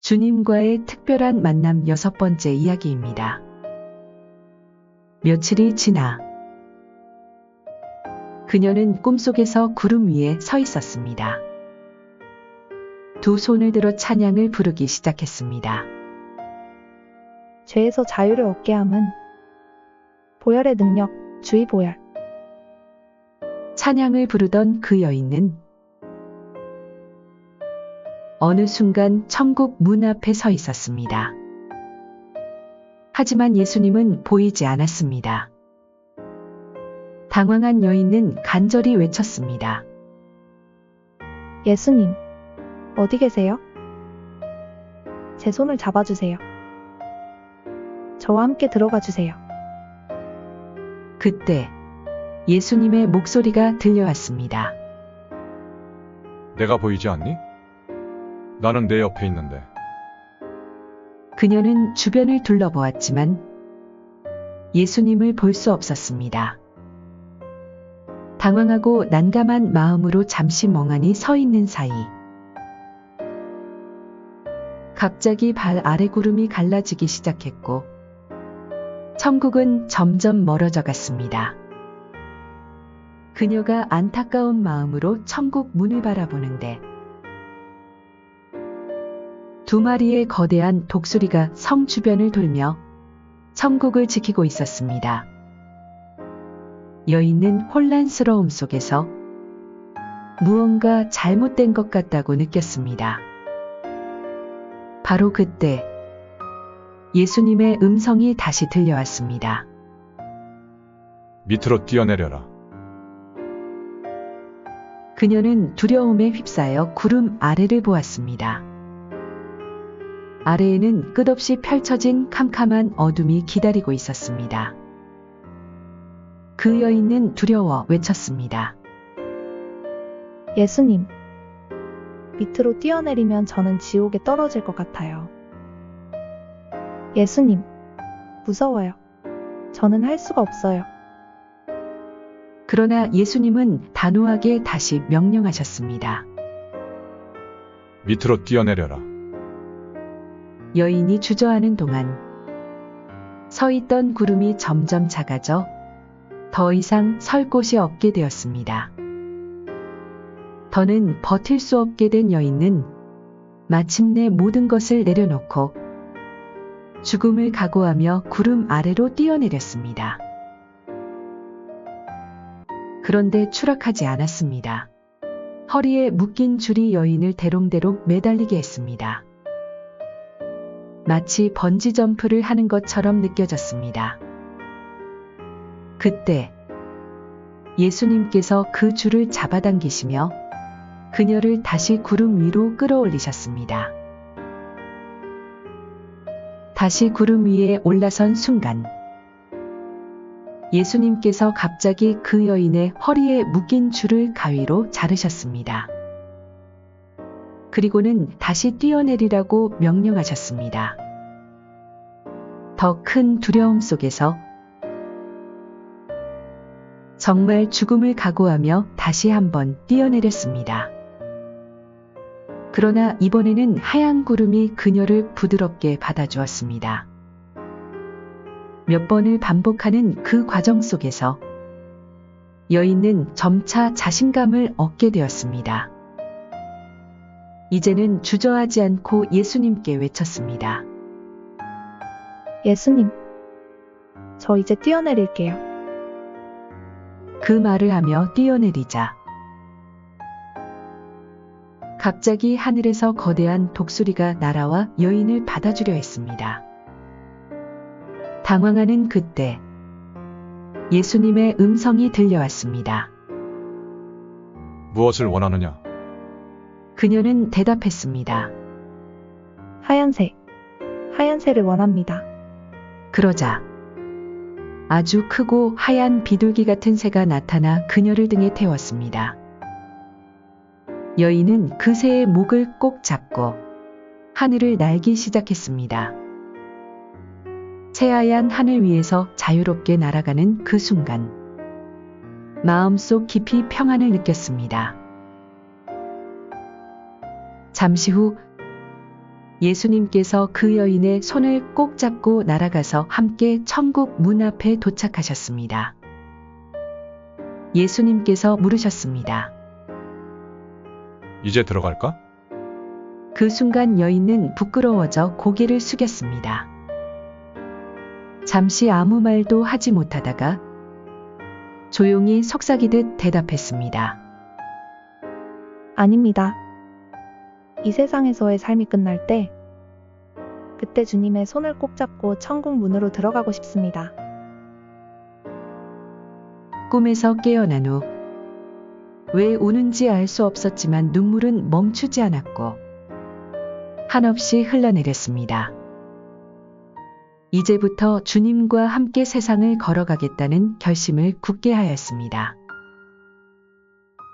주님과의 특별한 만남 6번째 이야기입니다. 며칠이 지나 그녀는 꿈속에서 구름 위에 서 있었습니다. 두 손을 들어 찬양을 부르기 시작했습니다. 죄에서 자유를 얻게 함은 보혈의 능력, 주의 보혈. 찬양을 부르던 그 여인은 어느 순간 천국 문 앞에 서 있었습니다. 하지만 예수님은 보이지 않았습니다. 당황한 여인은 간절히 외쳤습니다. 예수님, 어디 계세요? 제 손을 잡아주세요. 저와 함께 들어가 주세요. 그때 예수님의 목소리가 들려왔습니다. 내가 보이지 않니? 나는 내 옆에 있는데. 그녀는 주변을 둘러보았지만 예수님을 볼 수 없었습니다. 당황하고 난감한 마음으로 잠시 멍하니 서 있는 사이 갑자기 발 아래 구름이 갈라지기 시작했고 천국은 점점 멀어져 갔습니다. 그녀가 안타까운 마음으로 천국 문을 바라보는데 두 마리의 거대한 독수리가 성 주변을 돌며 천국을 지키고 있었습니다. 여인은 혼란스러움 속에서 무언가 잘못된 것 같다고 느꼈습니다. 바로 그때 예수님의 음성이 다시 들려왔습니다. 밑으로 뛰어내려라. 그녀는 두려움에 휩싸여 구름 아래를 보았습니다. 아래에는 끝없이 펼쳐진 캄캄한 어둠이 기다리고 있었습니다. 그 여인은 두려워 외쳤습니다. 예수님, 밑으로 뛰어내리면 저는 지옥에 떨어질 것 같아요. 예수님, 무서워요. 저는 할 수가 없어요. 그러나 예수님은 단호하게 다시 명령하셨습니다. 밑으로 뛰어내려라. 여인이 주저하는 동안 서 있던 구름이 점점 작아져 더 이상 설 곳이 없게 되었습니다. 더는 버틸 수 없게 된 여인은 마침내 모든 것을 내려놓고 죽음을 각오하며 구름 아래로 뛰어내렸습니다. 그런데 추락하지 않았습니다. 허리에 묶인 줄이 여인을 대롱대롱 매달리게 했습니다. 마치 번지 점프를 하는 것처럼 느껴졌습니다. 그때 예수님께서 그 줄을 잡아당기시며 그녀를 다시 구름 위로 끌어올리셨습니다. 다시 구름 위에 올라선 순간 예수님께서 갑자기 그 여인의 허리에 묶인 줄을 가위로 자르셨습니다. 그리고는 다시 뛰어내리라고 명령하셨습니다. 더 큰 두려움 속에서 정말 죽음을 각오하며 다시 한번 뛰어내렸습니다. 그러나 이번에는 하얀 구름이 그녀를 부드럽게 받아주었습니다. 몇 번을 반복하는 그 과정 속에서 여인은 점차 자신감을 얻게 되었습니다. 이제는 주저하지 않고 예수님께 외쳤습니다. 예수님, 저 이제 뛰어내릴게요. 그 말을 하며 뛰어내리자 갑자기 하늘에서 거대한 독수리가 날아와 여인을 받아주려 했습니다. 당황하는 그때 예수님의 음성이 들려왔습니다. 무엇을 원하느냐? 그녀는 대답했습니다. 하얀새를 원합니다. 그러자 아주 크고 하얀 비둘기 같은 새가 나타나 그녀를 등에 태웠습니다. 여인은 그 새의 목을 꼭 잡고 하늘을 날기 시작했습니다. 새하얀 하늘 위에서 자유롭게 날아가는 그 순간 마음속 깊이 평안을 느꼈습니다. 잠시 후 예수님께서 그 여인의 손을 꼭 잡고 날아가서 함께 천국 문 앞에 도착하셨습니다. 예수님께서 물으셨습니다. 이제 들어갈까? 그 순간 여인은 부끄러워져 고개를 숙였습니다. 잠시 아무 말도 하지 못하다가 조용히 속삭이듯 대답했습니다. 아닙니다. 이 세상에서의 삶이 끝날 때, 그때 주님의 손을 꼭 잡고 천국 문으로 들어가고 싶습니다. 꿈에서 깨어난 후 왜 우는지 알 수 없었지만 눈물은 멈추지 않았고 한없이 흘러내렸습니다. 이제부터 주님과 함께 세상을 걸어가겠다는 결심을 굳게 하였습니다.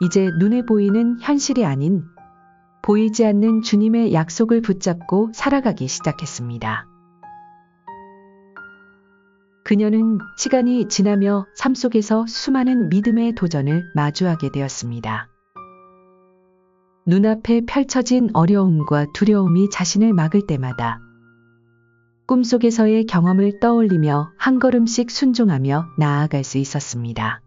이제 눈에 보이는 현실이 아닌 보이지 않는 주님의 약속을 붙잡고 살아가기 시작했습니다. 그녀는 시간이 지나며 삶 속에서 수많은 믿음의 도전을 마주하게 되었습니다. 눈앞에 펼쳐진 어려움과 두려움이 자신을 막을 때마다 꿈속에서의 경험을 떠올리며 한 걸음씩 순종하며 나아갈 수 있었습니다.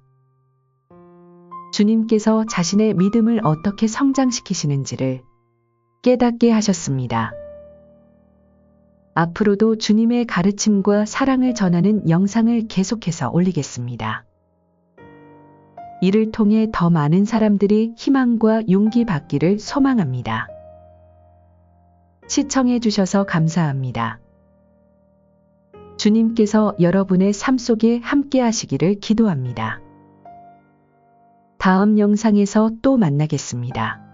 주님께서 자신의 믿음을 어떻게 성장시키시는지를 깨닫게 하셨습니다. 앞으로도 주님의 가르침과 사랑을 전하는 영상을 계속해서 올리겠습니다. 이를 통해 더 많은 사람들이 희망과 용기 받기를 소망합니다. 시청해 주셔서 감사합니다. 주님께서 여러분의 삶 속에 함께 하시기를 기도합니다. 다음 영상에서 또 만나겠습니다.